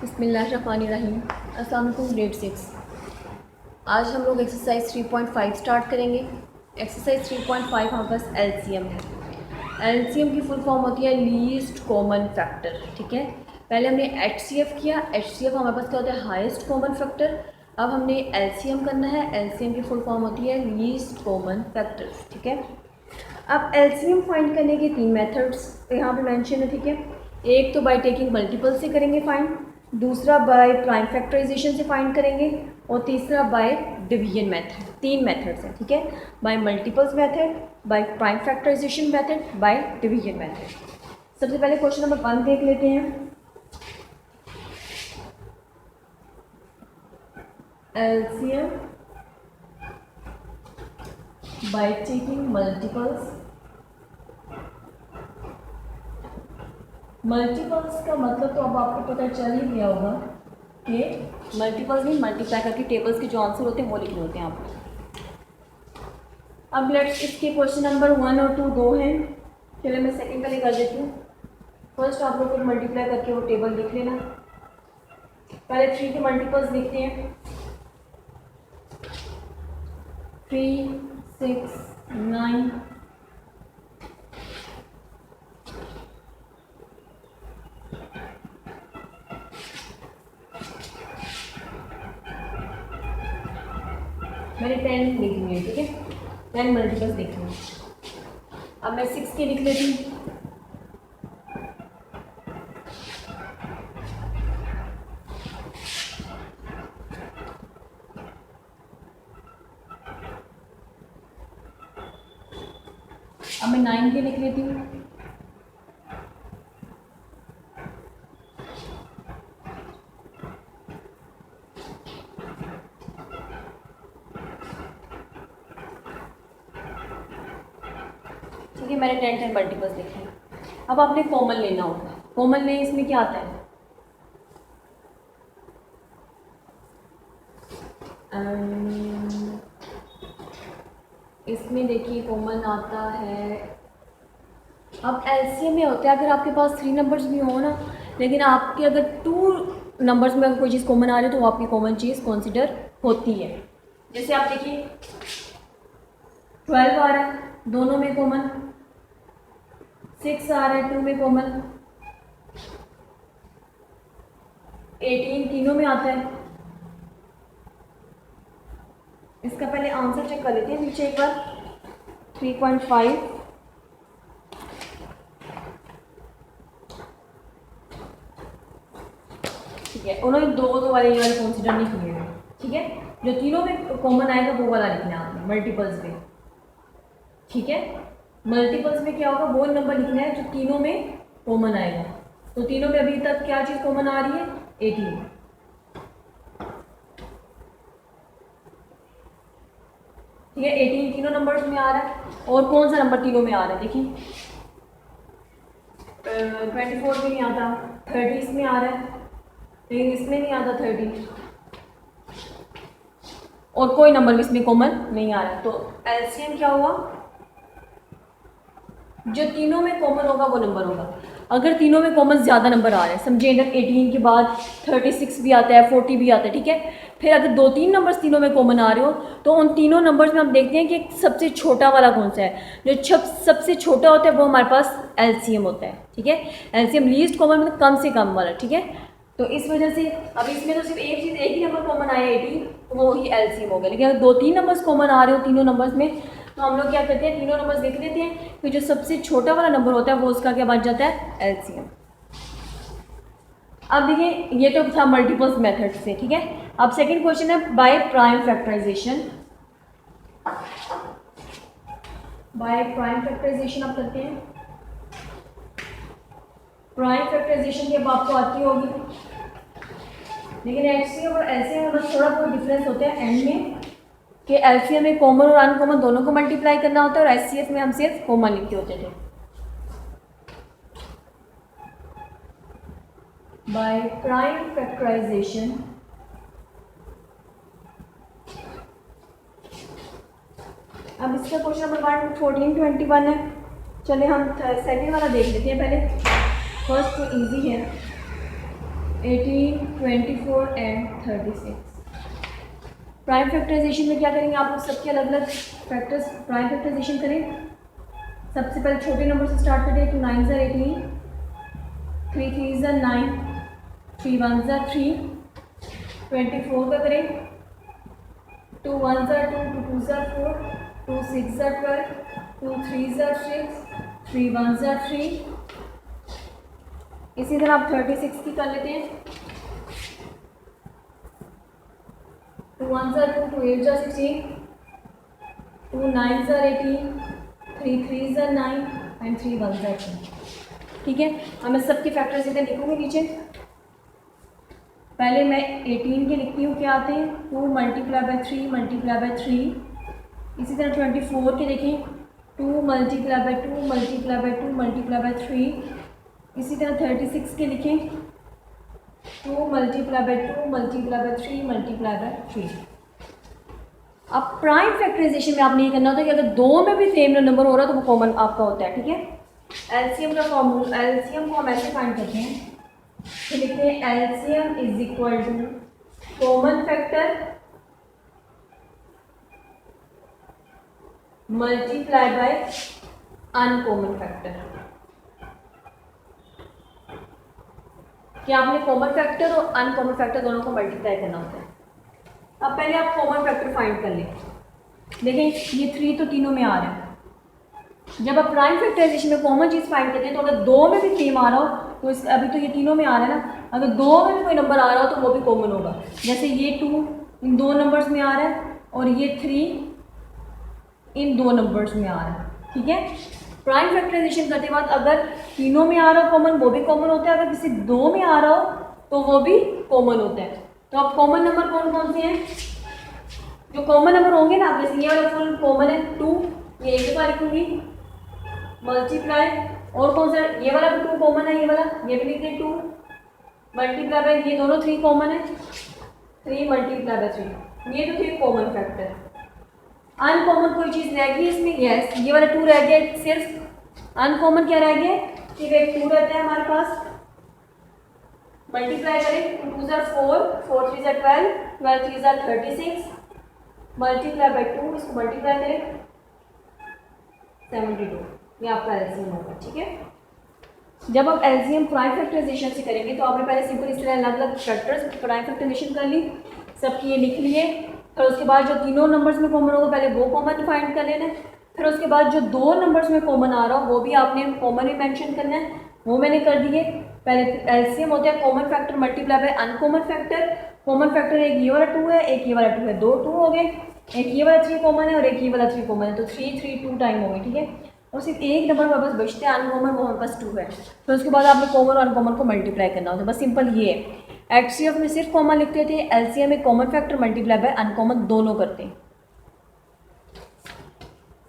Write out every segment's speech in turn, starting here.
बिस्मिल्लाहिर्रहमानिर्रहीम। अस्सलाम वालेकुम ग्रेड 6। आज हम लोग एक्सरसाइज 3.5 स्टार्ट करेंगे। एक्सरसाइज 3.5 हमारे पास एलसीएम है। एलसीएम की फुल फॉर्म होती है लीस्ट कॉमन फैक्टर। ठीक है, पहले हमने एचसीएफ किया। एचसीएफ हमारे पास क्या होता है? Highest common factor. अब हमने एलसीएम करना है। एलसीएम की फुल फॉर्म होती है लीस्ट कॉमन फैक्टर। ठीक है, अब एलसीएम फाइंड करने के 3 मेथड्स यहाँ पे मेंशन है। ठीक है, एक तो बाय टेकिंग मल्टीपल से करेंगे फाइंड, दूसरा बाय प्राइम फैक्टराइजेशन से फाइंड करेंगे, और तीसरा बाय डिवीजन मेथड। 3 मेथड्स हैं। ठीक है, by multiples method, by prime factorization method, by division method. सबसे पहले क्वेश्चन नंबर 1 देख लेते हैं। LCM by taking multiples. Multiples का मतलब तो अब आपको पता चल ही गया होगा कि मल्टीपल्स में मल्टीप्लाई करके टेबल्स के जो आंसर होते हैं वो लिखने होते हैं आपको। अब लेट्स इसके क्वेश्चन नंबर 1 और 2 दो हैं। चलिए मैं सेकंड पहले कर देती हूँ। फर्स्ट आप लोग फिर मल्टीप्लाई करके वो टेबल लिख लेना। पहले 3 के मल्टीपल्स लिखते हैं। 3, 6, 9, मैंने 10 लिख लिए। ठीक है, 10 मल्टीपल्स लिख लिए। अब मैं 6 के लिख लेती हूँ। अब मैं 9 के लिख लेती हूँ। ठीक है, मैंने 10 मल्टीपल्स लिखे। अब आपने कॉमन लेना होगा। कॉमन लें, इसमें क्या आता है? इसमें देखिए कॉमन आता है। अब एलसीएम में होता है अगर आपके पास 3 नंबर्स भी हो ना, लेकिन आपके अगर 2 नंबर्स में अगर कोई चीज़ कॉमन आ रही है तो वो आपकी कॉमन चीज़ कंसिडर होती है। जैसे आप देखिए 12 आ रहा है, दोनों में कॉमन। 6 आ रहा है, 2 में कॉमन। 18 तीनों में आता है। इसका पहले आंसर चेक कर लेते हैं नीचे एक बार। 3.5 ठीक है, उन्होंने दो वाले ये वाले कंसिडर नहीं किए हैं। ठीक है, जो तीनों में कॉमन आएगा वो वाला लिखना है आपने मल्टीपल्स में। ठीक है, मल्टीपल्स में क्या होगा? वो नंबर लिखना है जो तीनों में कॉमन आएगा। तो तीनों में अभी तक क्या चीज़ कॉमन आ रही है? 18। ठीक है, 18 तीनों नंबर्स में आ रहा है। और कौन सा नंबर तीनों में आ रहा है? देखिए 24 में नहीं आता, 30 में आ रहा है, लेकिन इसमें नहीं आता 30, और कोई नंबर इसमें कॉमन नहीं आ रहा है। तो एलसीएम क्या हुआ? जो तीनों में कॉमन होगा वो नंबर होगा। अगर तीनों में कॉमन ज़्यादा नंबर आ रहे हैं, समझिए अगर 18 के बाद 36 भी आता है, 40 भी आता है। ठीक है, फिर अगर 2-3 नंबर्स तीनों में कॉमन आ रहे हो तो उन तीनों नंबर्स में हम देखते हैं कि सबसे छोटा वाला कौन सा है। जो सबसे छोटा होता है वो हमारे पास एलसीएम होता है। ठीक है, एलसीएम लीस्ट कॉमन मतलब कम से कम वाला। ठीक है, तो इस वजह से अब इसमें तो सिर्फ एक चीज़, एक ही नंबर कॉमन आया 18, तो वो ही एलसीएम हो गया। लेकिन अगर 2-3 नंबर्स कॉमन आ रहे हो तीनों नंबर्स में तो हम लोग क्या करते हैं? तीनों नंबर्स लिख देते हैं, फिर जो सबसे छोटा वाला नंबर होता है वो उसका क्या बन जाता है? एलसीएम। अब देखिए ये तो था मल्टीपल्स मेथड से। ठीक है, अब सेकंड क्वेश्चन है by prime factorization. By prime factorization आप करते हैं। प्राइम फैक्टराइजेशन की अब आपको आती होगी, लेकिन एचसीएम और एलसीएम में बस थोड़ा बहुत डिफरेंस होता है एंड में, कि एलसीएम में कॉमन और अनकॉमन दोनों को मल्टीप्लाई करना होता है, और एचसीएफ में हम सिर्फ कॉमन लिखते होते थे। बाय प्राइम फैक्टराइजेशन अब इसका क्वेश्चन नंबर 1421 है। चले हम सेकंड वाला देख लेते हैं पहले। फर्स्ट तो इजी है। 18, 24 एंड 36। प्राइम फैक्टराइजेशन में क्या करेंगे आप लोग, सबके अलग अलग फैक्टर्स प्राइम फैक्टराइजेशन करें। सबसे पहले छोटे नंबर से स्टार्ट करें। 2 9 ज़ा 18, 3 3 ज़ा 9, 3 1 ज़ा 3, 24 का करें। 2 1 ज़ा 2, 2 2 ज़ा 4, 2 6 ज़ा 12, 2 3 ज़ा 6, 3 1 ज़ा 3। इसी तरह आप 36 की कर लेते हैं। 2 1 ज़ा 2, 2 8 ज़ा 16, 2 9 ज़ा 18, 3 3 ज़ा 9 एंड 3 1 ज़ा 10। ठीक है, अब मैं सबके फैक्टर्स इधर लिखूँगी नीचे। पहले मैं 18 के लिखती हूँ, क्या आते हैं 2 मल्टीप्लाई बाय 3 मल्टीप्लाई बाय 3। इसी तरह 24 के देखें, 2 multiply by 2 multiply by 2 multiply by 3। इसी तरह 36 के लिखें, 2 multiply by 2 multiply by 3 multiply by 3। अब प्राइम फैक्टराइजेशन में आपने ये करना होता है कि अगर दो में भी सेम नंबर हो रहा है तो वो कॉमन आपका होता है। ठीक है, एलसीएम का फॉर्मूला, एलसीएम को हम ऐसे फाइंड करते हैं तो लिखते हैं LCM is equal to common factor multiply by uncommon factor. कि आपने कॉमन फैक्टर और अनकॉमन फैक्टर दोनों को मल्टीप्लाई करना होता है। अब पहले आप कॉमन फैक्टर फाइंड कर लें। देखें ये 3 तो तीनों में आ रहा है। जब आप प्राइम फैक्टराइजेशन में कॉमन चीज़ फाइंड करते हैं तो अगर दो में भी सेम आ रहा हो तो इस अभी तो ये तीनों में आ रहा है ना, अगर दो में भी कोई नंबर आ रहा हो तो वो भी कॉमन होगा। जैसे ये 2 इन दो नंबर्स में आ रहा है और ये 3 इन दो नंबर्स में आ रहा है। ठीक है, प्राइम फैक्टराइजेशन करते बाद अगर तीनों में आ रहा हो कॉमन, वो भी कॉमन होता है। अगर किसी दो में आ रहा हो तो वो भी कॉमन होता है। तो अब कॉमन नंबर कौन कौन से हैं जो कॉमन नंबर होंगे ना, जैसे ये वाला फुल कॉमन है 2, ये एक बार लिखूंगी मल्टीप्लाई, और कौन सा ये वाला भी 2 कॉमन है, ये वाला ये भी लिखते हैं 2 मल्टीप्लाई बाय, ये दोनों 3 कॉमन है, 3 मल्टीप्लाई बाय 3। ये तो थे कॉमन फैक्टर। अनकॉमन कोई चीज़ रह गई इसमें? यस, ये वाला 2 रह गया। सिर्फ अनकॉमन क्या रह गया? सिर्फ एक 2 रहता है हमारे पास। मल्टीप्लाई करें, 2 2 ज़ा 4, 4 3 ज़ा 12, 12 3 ज़ा 36, मल्टीप्लाई बाय 2, इसको मल्टीप्लाई करें 72, ये आपका एलसीएम होगा। ठीक है, जब आप एलसीएम प्राइम फैक्टराइजेशन से करेंगे तो आपने पहले सिंपल इस तरह अलग अलग फैक्टर्स प्राइम फैक्टराइजेशन कर ली, सबकी ये लिख लिए। फिर उसके बाद जो तीनों नंबर्स में कॉमन होगा पहले वो कॉमन फाइंड कर लेना है। फिर उसके बाद जो दो नंबर्स में कॉमन आ रहा हो वो भी आपने कॉमन ही मेंशन करना है, वो मैंने कर दिए। पहले एलसीएम होता है common factor multiply by uncommon factor. Common factor एक ये वाला 2 है, एक ये वाला 2 है, 2 2 हो गए। एक ये वाला 3 कॉमन है और एक ये वाला 3 कॉमन है, तो 3 3 2 टाइम हो गए। ठीक है, और सिर्फ एक नंबर हमारे पास बचते हैं अनकॉमन, वो हमारे पास 2 है। तो उसके बाद आपने कॉमन और अनकॉमन को मल्टीप्लाई करना होता है, बस सिंपल ये है। एचसीएफ में सिर्फ कॉमन लिखते थे, एलसीएम में common factor multiply by uncommon दोनों करते हैं।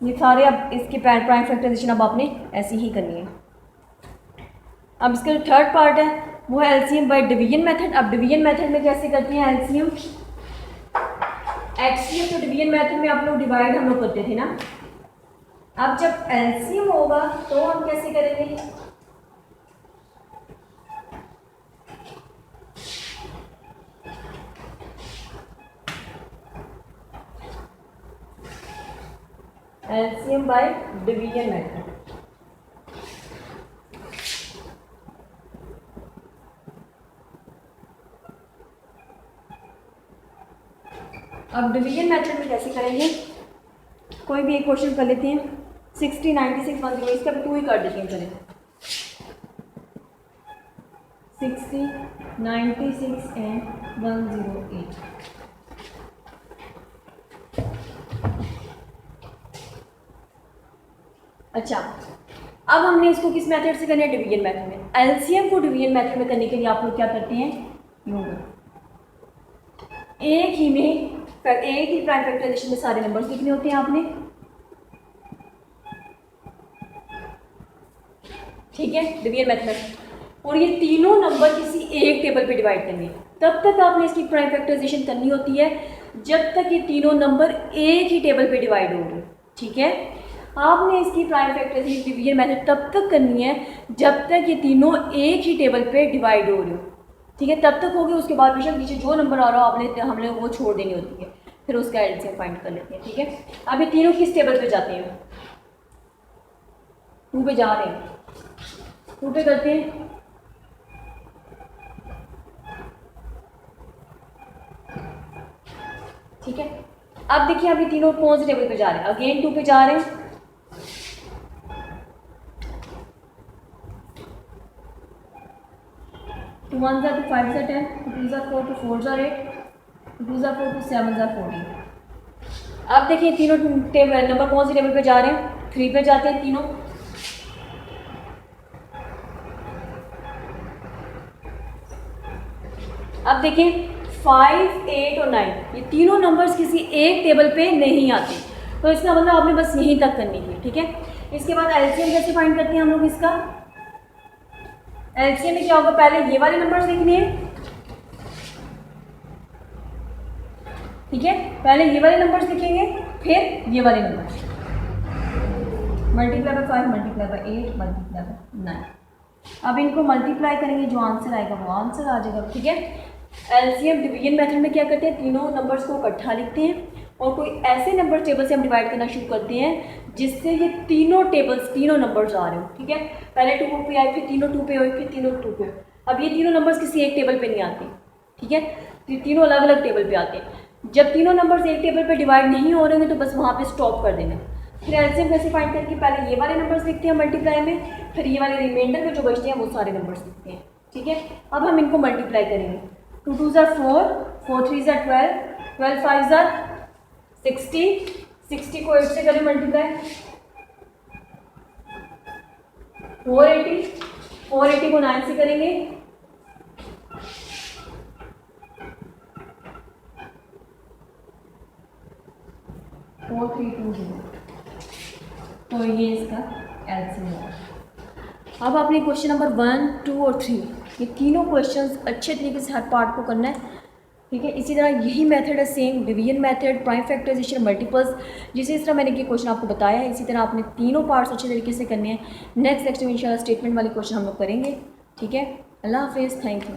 ये सारे अब इसके प्राइम फैक्टराइजेशन अब आपने ऐसी ही करनी है। अब इसका जो थर्ड पार्ट है वो है एलसीएम बाय डिवीजन मेथड। अब डिवीजन मेथड में कैसे करते हैं एलसीएम? एचसीएफ तो डिवीजन मेथड में आप लोग डिवाइड हम लोग करते थे ना। अब जब एलसीएम होगा तो हम कैसे करेंगे? LCM bye division method. अब डिवीजन मेथड में कैसे करेंगे? कोई भी एक क्वेश्चन कर लेते हैं, 60 96 10, इसका भी 2 ही कर देते हैं। चले 60 96 एंड 108। अच्छा, अब हमने इसको किस मेथड से करना है? डिवीजन मेथड में। एलसीएम को डिवीजन मेथड में करने के लिए आप लोग क्या करते हैं? एक ही में एक ही प्राइम फैक्टराइजेशन में सारे नंबर्स लिखने होते हैं आपने। ठीक है, डिवीजन मेथड में, और ये तीनों नंबर किसी एक टेबल पे डिवाइड करने हैं। तब तक आपने इसकी प्राइम फैक्टराइजेशन करनी होती है जब तक ये तीनों नंबर एक ही टेबल पे डिवाइड होंगे। ठीक है, आपने इसकी प्राइम फैक्टराइजेशन डिवीजन मेथड तब तक करनी है जब तक ये तीनों एक ही टेबल पे डिवाइड हो रहे हो। ठीक है, तब तक होगी, उसके बाद बेशक नीचे जो नंबर आ रहा हो आपने हमने वो छोड़ देनी होती है, फिर उसका एलसीएम फाइंड कर लेते हैं। ठीक है, अब ये तीनों किस टेबल पे जाते हैं? 2 पे जा रहे हैं, 2 पे करते हैं। ठीक है, अब देखिए अभी तीनों कौन से टेबल पे जा रहे हैं? अगेन 2 पे जा रहे हैं। टू 1 ज़ा 2 5 ज़ा 10, 2 ज़ा 4 2 4 ज़ा 8, 2 ज़ा 4 2 7 ज़ा 14। अब देखिए तीनों टेबल नंबर कौन से टेबल पे जा रहे हैं? 3 पे जाते हैं तीनों। अब देखिए 5 8 और 9 ये तीनों नंबर्स किसी एक टेबल पे नहीं आते, तो इसका मतलब आपने बस यहीं तक करनी है। ठीक है, इसके बाद एलसीएम कैसे फाइंड करते हैं हम लोग? इसका एलसीएम में क्या होगा? पहले ये वाले नंबर्स लिखने हैं। ठीक है, पहले ये वाले नंबर्स लिखेंगे, फिर ये वाले numbers, multiply by 5, multiply by 8, multiply by 9। अब इनको मल्टीप्लाई करेंगे, जो आंसर आएगा वो आंसर आ जाएगा। ठीक है, एलसीएम डिवीजन मेथड में क्या करते हैं? तीनों नंबर्स को इकट्ठा लिखते हैं और कोई ऐसे नंबर टेबल से हम डिवाइड करना शुरू करते हैं जिससे ये तीनों टेबल्स, तीनों नंबर्स आ रहे हो। ठीक है, पहले 2 पे आए, फिर तीनों 2 पे हुए, फिर तीनों 2 पे। अब ये तीनों नंबर्स किसी एक टेबल पे नहीं आते। ठीक है, तीनों अलग अलग टेबल पे आते हैं। जब तीनों नंबर्स एक टेबल पे डिवाइड नहीं हो रहे हैं तो बस वहाँ पे स्टॉप कर देना। फिर एलसीएम कैसे फाइंड करके पहले ये वाले नंबर्स लिखते हैं मल्टीप्लाई में, फिर ये वाले रिमाइंडर में जो बचते हैं वो सारे नंबर्स लिखते हैं। ठीक है, अब हम इनको मल्टीप्लाई करेंगे। 2 2 ज़ा 4, 4 3 ज़ा 12, 12 5 ज़ा 60, 60 को 8 से करें मल्टीप्लाई, 480, 480 को 9 से करेंगे, 4320। तो ये इसका एलसीएम होगा। अब आपने क्वेश्चन नंबर 1 2 और 3 ये तीनों क्वेश्चंस अच्छे तरीके से हर पार्ट को करना है। ठीक है, इसी तरह यही मेथड है same, division method, prime factorization, multiples, जिस तरह मैंने ये क्वेश्चन आपको बताया है इसी तरह आपने तीनों पार्ट्स अच्छे तरीके से करने हैं। नेक्स्ट लेक्चर में इंशाल्लाह स्टेटमेंट वाले क्वेश्चन हम लोग करेंगे। ठीक है, अल्लाह हाफिज़, थैंक यू।